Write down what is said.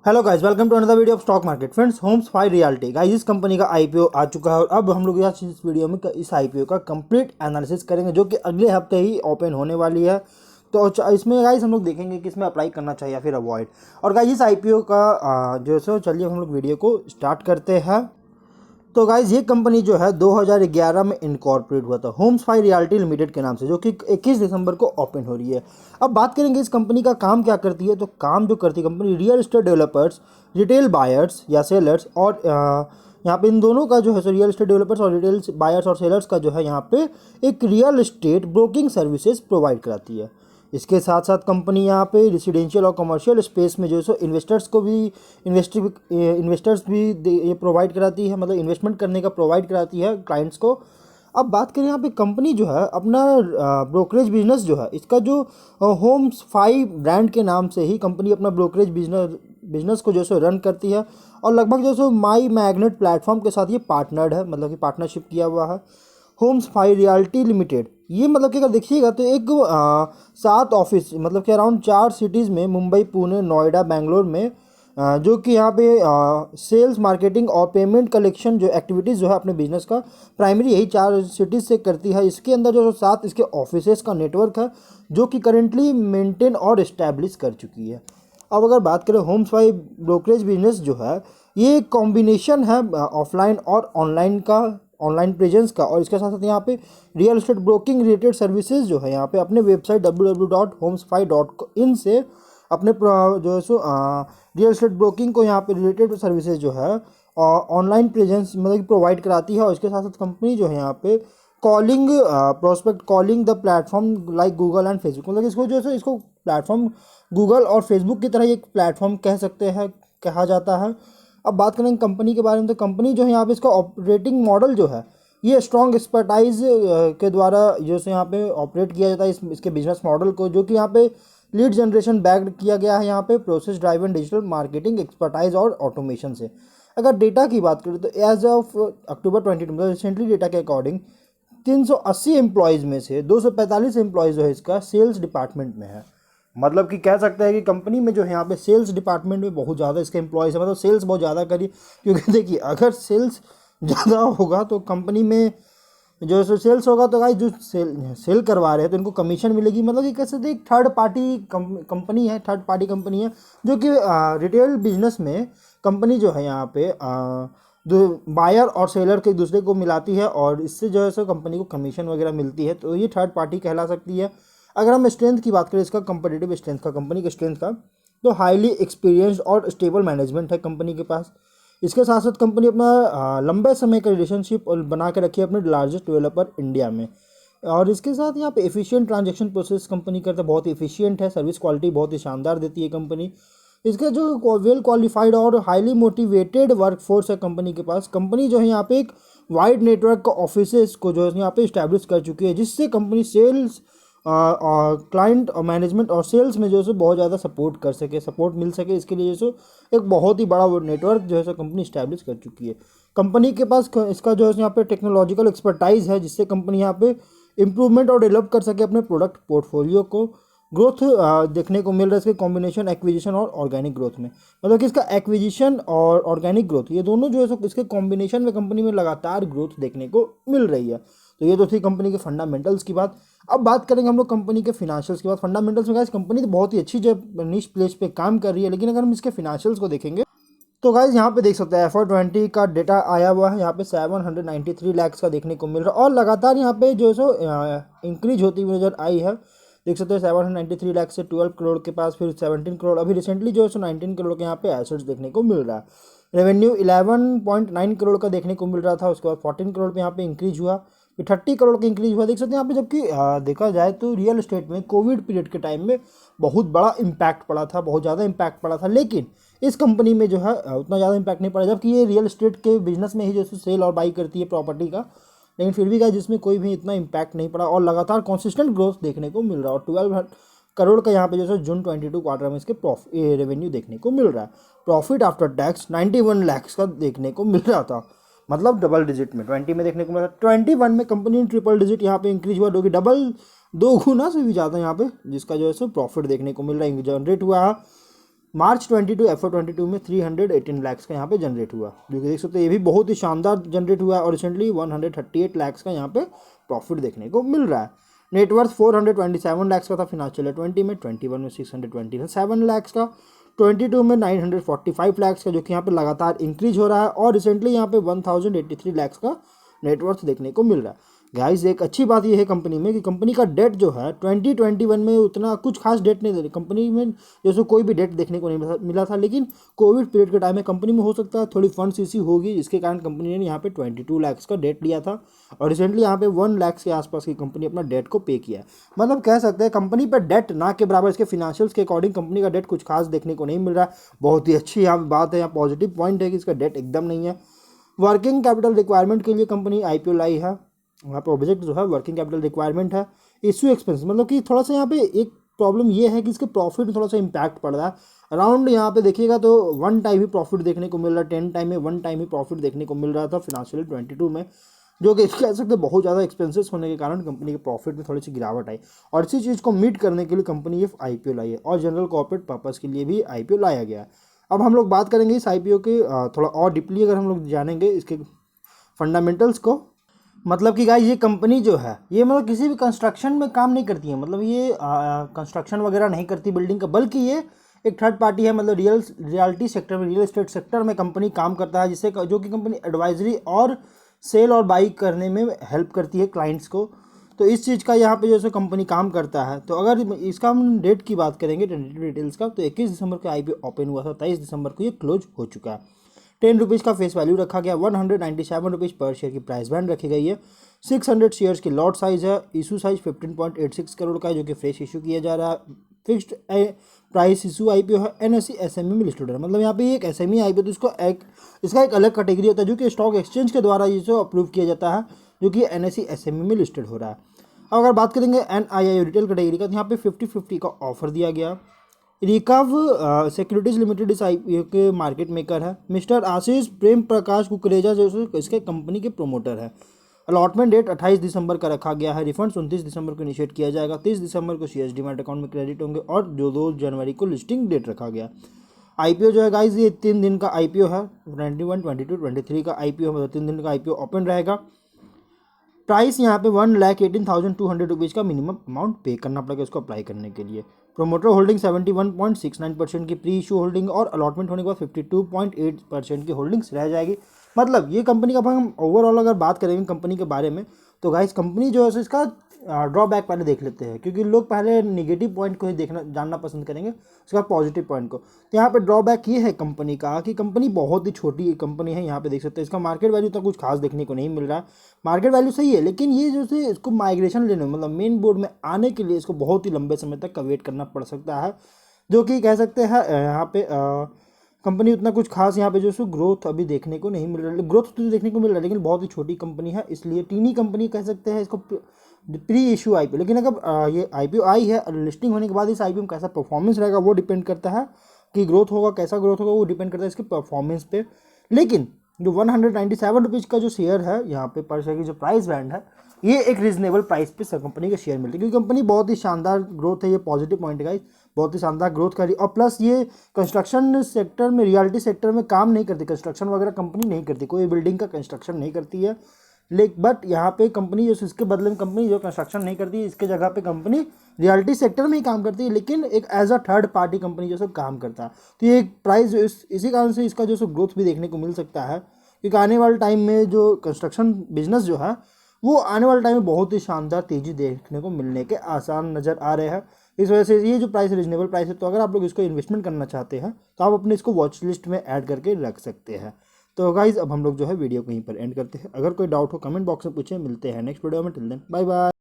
Hello guys, welcome to another video of stock market. Friends, Homesfy Realty guys, इस company का IPO आ चुका है और अब हम लोग यहाँ इस वीडियो में इस आईपीओ का कंप्लीट एनालिसिस करेंगे जो कि अगले हफ्ते ही ओपन होने वाली है। तो इसमें गाइस हम लोग देखेंगे कि इसमें अप्लाई करना चाहिए या फिर अवॉइड। और गाइस इस आईपीओ का जो है चलिए हम लोग वीडियो को स्टार्ट करते हैं। तो गाइज ये कंपनी जो है 2011 में इनकॉर्पोरेट हुआ था होम्स फाई रियल्टी लिमिटेड के नाम से, जो कि 21 दिसंबर को ओपन हो रही है। अब बात करेंगे इस कंपनी का काम क्या करती है। तो काम जो करती है company, real estate developers, retail buyers या सेलर्स और यहाँ पे इन दोनों का जो है रियल एस्टेट डेवलपर्स और रिटेल बायर्स और सेलर्स का जो है यहाँ पे एक real estate broking services provide कराती है। इसके साथ साथ कंपनी यहाँ पे रेसिडेंशियल और कमर्शियल स्पेस में जो है इन्वेस्टर्स को भी इन्वेस्टर्स भी ये प्रोवाइड कराती है, मतलब इन्वेस्टमेंट करने का प्रोवाइड कराती है क्लाइंट्स को। अब बात करें यहाँ पे कंपनी जो है अपना ब्रोकरेज बिजनेस जो है इसका जो होम्स फाइव ब्रांड के नाम से ही कंपनी अपना ब्रोकरेज बिजनेस को जो है रन करती है और लगभग जो है माई मैग्नेट प्लेटफॉर्म के साथ ये पार्टनर्ड है, मतलब कि पार्टनरशिप किया हुआ है। होम्स फाई रियल्टी लिमिटेड ये मतलब कि अगर देखिएगा तो एक 7 ऑफिस, मतलब कि अराउंड 4 सिटीज़ में, मुंबई, पुणे, नोएडा, बेंगलोर में जो कि यहाँ पे सेल्स, मार्केटिंग और पेमेंट कलेक्शन जो एक्टिविटीज़ जो है अपने बिजनेस का प्राइमरी यही 4 सिटीज़ से करती है। इसके अंदर जो 7 इसके ऑफिसेस का नेटवर्क है जो कि करेंटली मेंटेन और इस्टेब्लिश कर चुकी है। अब अगर बात करें होम्स फाई ब्रोकरेज बिजनेस जो है ये एक कॉम्बिनेशन है ऑफलाइन और ऑनलाइन प्रेजेंस का, और इसके साथ साथ यहाँ पे real estate broking related services जो है यहाँ पे अपने वेबसाइट www.homesfi.in से अपने जो है रियल एस्टेट ब्रोकिंग को यहाँ पे रिलेटेड सर्विसेज जो है ऑनलाइन प्रेजेंस मतलब कि प्रोवाइड कराती है। और इसके साथ साथ कंपनी जो है यहाँ पे calling prospect calling the platform like Google and Facebook, मतलब इसको जो है इसको प्लेटफॉर्म गूगल और फेसबुक की तरह एक प्लेटफॉर्म कह सकते हैं, कहा जाता है। अब बात करेंगे कंपनी के बारे में, तो कंपनी जो है यहाँ पे इसका ऑपरेटिंग मॉडल जो है ये स्ट्रॉन्ग एक्सपर्टाइज के द्वारा जो है यहाँ पे ऑपरेट किया जाता है इसके बिजनेस मॉडल को, जो कि यहाँ पे लीड जनरेशन बैक्ड किया गया है यहाँ पे process driven digital marketing expertise और ऑटोमेशन से। अगर डेटा की बात करें तो एज ऑफ अक्टूबर 22 मतलब रिसेंटली डेटा के अकॉर्डिंग 380 एम्प्लॉयज़ में से 245 एम्प्लॉयज़ जो है इसका सेल्स डिपार्टमेंट में है। मतलब कि कह सकते हैं कि कंपनी में जो है यहाँ पे सेल्स डिपार्टमेंट में बहुत ज़्यादा इसके एम्प्लॉयज़ है, मतलब सेल्स बहुत ज़्यादा करी। क्योंकि देखिए अगर सेल्स ज़्यादा होगा तो कंपनी में जो है सेल्स होगा तो भाई जो सेल करवा रहे हैं तो इनको कमीशन मिलेगी। मतलब कि कैसे एक थर्ड पार्टी कंपनी है, थर्ड पार्टी कंपनी है जो कि रिटेल बिजनेस में कंपनी जो है यहाँ पे जो बायर और सेलर के दूसरे को मिलाती है और इससे जो है सो कंपनी को कमीशन वगैरह मिलती है, तो ये थर्ड पार्टी कहला सकती है। अगर हम स्ट्रेंथ की बात करें, इसका कंपटीटिव स्ट्रेंथ का, कंपनी के स्ट्रेंथ का, तो हाईली एक्सपीरियंस्ड और स्टेबल मैनेजमेंट है कंपनी के पास। इसके साथ साथ कंपनी अपना लंबे समय का रिलेशनशिप बना के रखी है अपने लार्जेस्ट डेवलपर इंडिया में। और इसके साथ यहाँ पे एफिशिएंट ट्रांजैक्शन प्रोसेस कंपनी करता है, बहुत एफिशिएंट है, सर्विस क्वालिटी बहुत ही शानदार देती है कंपनी। इसका जो वेल क्वालिफाइड और हाईली मोटिवेटेड वर्कफोर्स है कंपनी के पास। कंपनी जो है यहाँ पे एक वाइड नेटवर्क का ऑफिसेस को जो है यहाँ पे इस्टेब्लिश कर चुकी है, जिससे कंपनी सेल्स और क्लाइंट और मैनेजमेंट और सेल्स में जो है बहुत ज़्यादा सपोर्ट मिल सके। इसके लिए जो है एक बहुत ही बड़ा नेटवर्क जो है कंपनी इस्टेब्लिश कर चुकी है। कंपनी के पास इसका जो है यहाँ पे टेक्नोलॉजिकल एक्सपर्टाइज है, जिससे कंपनी यहाँ पे इम्प्रूवमेंट और डेवलप कर सके अपने प्रोडक्ट पोर्टफोलियो को। ग्रोथ देखने को मिल रहा है इसके कॉम्बिनेशन एक्विजिशन और ऑर्गेनिक ग्रोथ में, मतलब कि इसका एक्विजिशन और ऑर्गेनिक ग्रोथ ये दोनों जो है इसके कॉम्बिनेशन में कंपनी में लगातार ग्रोथ देखने को मिल रही है। तो ये तो थी कंपनी के फंडामेंटल्स की बात। अब बात करेंगे हम लोग कंपनी के फिनेंशियल्स की बात। फंडामेंटल्स में गाइस कंपनी तो बहुत ही अच्छी जो निश प्लेस पे काम कर रही है, लेकिन अगर हम इसके फिनेंशियल्स को देखेंगे तो गाइज यहाँ पे देख सकते हैं FY20 का डेटा आया हुआ है, यहाँ पे 793 लाख का देखने को मिल रहा है और लगातार यहाँ पे जो है इंक्रीज होती हुई नजर आई है। देख सकते हैं 793 लाख से 12 करोड़ के पास, फिर 17 करोड़, अभी रिसेंटली जो है 19 करोड़ के यहाँ पे एसेट्स देखने को मिल रहा है। रेवेन्यू 11.9 करोड़ का देखने को मिल रहा था, उसके बाद 14 करोड़ पे यहाँ पे इंक्रीज हुआ, फिर 30 करोड़ का इंक्रीज हुआ। देख सकते हैं यहाँ पे, जबकि देखा जाए तो रियल एस्टेट में कोविड पीरियड के टाइम में बहुत बड़ा इम्पैक्ट पड़ा था, बहुत ज़्यादा इम्पैक्ट पड़ा था, लेकिन इस कंपनी में जो है उतना ज़्यादा इम्पैक्ट नहीं पड़ा, जबकि ये रियल एस्टेट के बिजनेस में ही जैसे सेल और बाई करती है प्रॉपर्टी का, लेकिन फिर भी गाइस जिसमें कोई भी इतना इम्पैक्ट नहीं पड़ा और लगातार कॉन्सिस्टेंट ग्रोथ देखने को मिल रहा है। और 12 करोड़ का यहाँ पे जैसे जून 22 क्वार्टर में इसके रेवेन्यू देखने को मिल रहा है। प्रॉफिट आफ्टर टैक्स 91 लाख का देखने को मिल रहा था, मतलब डबल डिजिट में 20 में देखने को मिला था। 21 में कंपनी ने ट्रिपल डिजिट यहाँ पे इंक्रीज हुआ, जो कि दो गुना से भी ज़्यादा यहाँ पे जिसका जो है सो प्रॉफिट देखने को मिल रहा है, जनरेट हुआ है। मार्च 22 FY22 में 318 लैक्स का यहाँ पे जनरेट हुआ, जो कि देख सकते हैं ये भी बहुत ही शानदार जनरेट हुआ है। और रिसेंटली 138 लैक्स का यहाँ पे प्रॉफिट देखने को मिल रहा है। नेटवर्थ 427 लैक्स का था फिनांशियल ईयर 20 में, 21 में 627 लैक्स का, 22 में 945 लैक्स का, जो कि यहाँ पे लगातार इंक्रीज हो रहा है। और रिसेंटली यहाँ पे 1083 लैक्स का नेटवर्थ देखने को मिल रहा है। गाइस एक अच्छी बात यह है कंपनी में कि कंपनी का डेट जो है 2021 में उतना कुछ खास डेट नहीं दे रही कंपनी में, जैसे कोई भी डेट देखने को नहीं मिला था। लेकिन कोविड पीरियड के टाइम में कंपनी में हो सकता है थोड़ी फंड्स इश्यू होगी, जिसके कारण कंपनी ने यहाँ पे 22 लैक्स का डेट लिया था। और रिसेंटली यहाँ पे 1 लैक्स के आसपास की कंपनी अपना डेट को पे किया है। मतलब कह सकते हैं कंपनी पर डेट ना के बराबर, इसके फिनेंशियल्स के अकॉर्डिंग कंपनी का डेट कुछ खास देखने को नहीं मिल रहा है। बहुत ही अच्छी यहाँ बात है, यहाँ पॉजिटिव पॉइंट है कि इसका डेट एकदम नहीं है। वर्किंग कैपिटल रिक्वायरमेंट के लिए कंपनी IPO लाई है। वहाँ पे ऑब्जेक्ट जो है वर्किंग कैपिटल रिक्वायरमेंट है। इश्यू एक्सपेंस मतलब कि थोड़ा सा यहाँ पे एक प्रॉब्लम ये है कि इसके प्रॉफिट में थोड़ा सा इम्पैक्ट पड़ रहा है। अराउंड यहाँ पे देखिएगा तो 1 टाइम ही प्रॉफिट देखने को मिल रहा है, 10 टाइम में 1 टाइम ही प्रॉफिट देखने को मिल रहा था फिनेंशियल 22 में, जो कि कह सकते हैं बहुत ज़्यादा एक्सपेंसेस होने के कारण कंपनी के प्रॉफिट में थोड़ी सी गिरावट आई। और इसी चीज़ को मीट करने के लिए कंपनी ये IPO लाई है और जनरल कॉर्पोरेट पर्पज़ के लिए भी IPO लाया गया है। अब हम लोग बात करेंगे इस IPO के थोड़ा और डीपली, अगर हम लोग जानेंगे इसके फंडामेंटल्स को। मतलब कि गाइस ये कंपनी जो है ये मतलब किसी भी कंस्ट्रक्शन में काम नहीं करती है, मतलब ये कंस्ट्रक्शन वगैरह नहीं करती बिल्डिंग का, बल्कि ये एक थर्ड पार्टी है। मतलब रियलिटी सेक्टर में, रियल एस्टेट सेक्टर में कंपनी काम करता है, जिससे जो कि कंपनी एडवाइजरी और सेल और बाई करने में हेल्प करती है क्लाइंट्स को। तो इस चीज़ का यहाँ पे जैसे कंपनी काम करता है। तो अगर इसका हम डेट की बात करेंगे टेंटेटिव डिटेल्स का, तो 21 दिसंबर को IPO ओपन हुआ था, 23 दिसंबर को ये क्लोज हो चुका है। 10 रुपीज़ का फेस वैल्यू रखा गया, 197 रुपीज़ पर शेयर की प्राइस बैंड रखी गई है। 600 शेयर्स की लॉट साइज है। इशू साइज 15.86 करोड़ का है, जो कि फ्रेश इशू किया जा रहा है। फिक्स्ड प्राइस इशू IPO है, NSE SME में लिस्टेड है। मतलब यहाँ पे एक SME IPO, तो इसका एक अलग कैटेगरी होता है जो कि स्टॉक एक्सचेंज के द्वारा इसे अप्रूव किया जाता है, जो कि NSE SME में लिस्टेड हो रहा है। अब अगर बात करेंगे NII रिटेल कैटेगरी का, तो यहाँ पे 50-50 का ऑफर दिया गया। रिकव सिक्योरिटीज लिमिटेड इस IPO के मार्केट मेकर है। मिस्टर आशीष प्रेम प्रकाश कुकरेजा जो इसके कंपनी के प्रोमोटर है। अलॉटमेंट डेट 28 दिसंबर का रखा गया है। रिफंड 29 दिसंबर को इनिशिएट किया जाएगा। 30 दिसंबर को शेयर्स डीमैट अकाउंट में क्रेडिट होंगे और जो 2 जनवरी को लिस्टिंग डेट रखा गया। IPO जो है गाइज ये 3 दिन का IPO है। 21, 22, 23 का IPO मतलब 3 दिन का IPO ओपन रहेगा। प्राइस यहाँ पे 1,18,200 रुपीज़ का मिनिमम अमाउंट पे करना पड़ेगा इसको अप्लाई करने के लिए। प्रोमोटर होल्डिंग 71.69% की प्री इशू होल्डिंग और अलॉटमेंट होने के बाद 52.8% की होल्डिंग्स रह जाएगी। मतलब ये कंपनी का हम ओवरऑल अगर बात करेंगे कंपनी के बारे में, तो गाइस कंपनी जो है इसका ड्रॉबैक पहले देख लेते हैं, क्योंकि लोग पहले निगेटिव पॉइंट को ही देखना जानना पसंद करेंगे, उसके बाद पॉजिटिव पॉइंट को। तो यहाँ पे ड्रॉबैक ये है कंपनी का कि कंपनी बहुत ही छोटी कंपनी है। यहाँ पे देख सकते हैं इसका मार्केट वैल्यू तो कुछ खास देखने को नहीं मिल रहा है। मार्केट वैल्यू सही है, लेकिन ये जो है इसको माइग्रेशन लेने मतलब मेन बोर्ड में आने के लिए इसको बहुत ही लंबे समय तक का वेट करना पड़ सकता है, जो कि कह सकते हैं यहाँ पे कंपनी उतना कुछ खास यहाँ पे जो है ग्रोथ अभी देखने को नहीं मिल रहा है। ग्रोथ तो देखने को मिल रहा है, लेकिन बहुत ही छोटी कंपनी है, इसलिए टीनी कंपनी कह सकते हैं इसको प्री इशू IPO। लेकिन अगर ये IPO आई है और लिस्टिंग होने के बाद इस IPO में कैसा परफॉर्मेंस रहेगा वो डिपेंड करता है कि ग्रोथ होगा कैसा ग्रोथ होगा, वो डिपेंड करता है इसके परफॉर्मेंस पे। लेकिन जो 197 रुपीज़ का जो शेयर है यहाँ पे पर शेयर की जो प्राइस बैंड है, ये एक रीजनेबल प्राइस पे कंपनी के शेयर मिलते हैं, क्योंकि कंपनी बहुत ही शानदार ग्रोथ है। ये पॉजिटिव पॉइंट है गाइस, बहुत ही शानदार ग्रोथ करी। और प्लस ये कंस्ट्रक्शन सेक्टर में, रियलिटी सेक्टर में काम नहीं करती, कंस्ट्रक्शन वगैरह कंपनी नहीं करती, कोई बिल्डिंग का कंस्ट्रक्शन नहीं करती है। लेकिन बट यहाँ पे कंपनी जो इसके बदले में कंपनी जो कंस्ट्रक्शन नहीं करती, इसके जगह पे कंपनी रियलिटी सेक्टर में ही काम करती है, लेकिन एक as a third party company जो सब काम करता है। तो ये एक प्राइस इसी कारण से इसका जो सो ग्रोथ भी देखने को मिल सकता है, क्योंकि आने वाले टाइम में जो कंस्ट्रक्शन बिजनेस जो है वो आने वाले टाइम में बहुत ही शानदार तेज़ी देखने को मिलने के आसार नज़र आ रहे हैं। इस वजह से ये जो प्राइस रीजनेबल प्राइस है, तो अगर आप लोग इसको इन्वेस्टमेंट करना चाहते हैं तो आप अपने इसको वॉच लिस्ट में ऐड करके रख सकते हैं। तो गाइज अब हम लोग जो है वीडियो को यहीं पर एंड करते हैं। अगर कोई डाउट हो कमेंट बॉक्स में पूछें। मिलते हैं नेक्स्ट वीडियो में, टिल देन बाय बाय।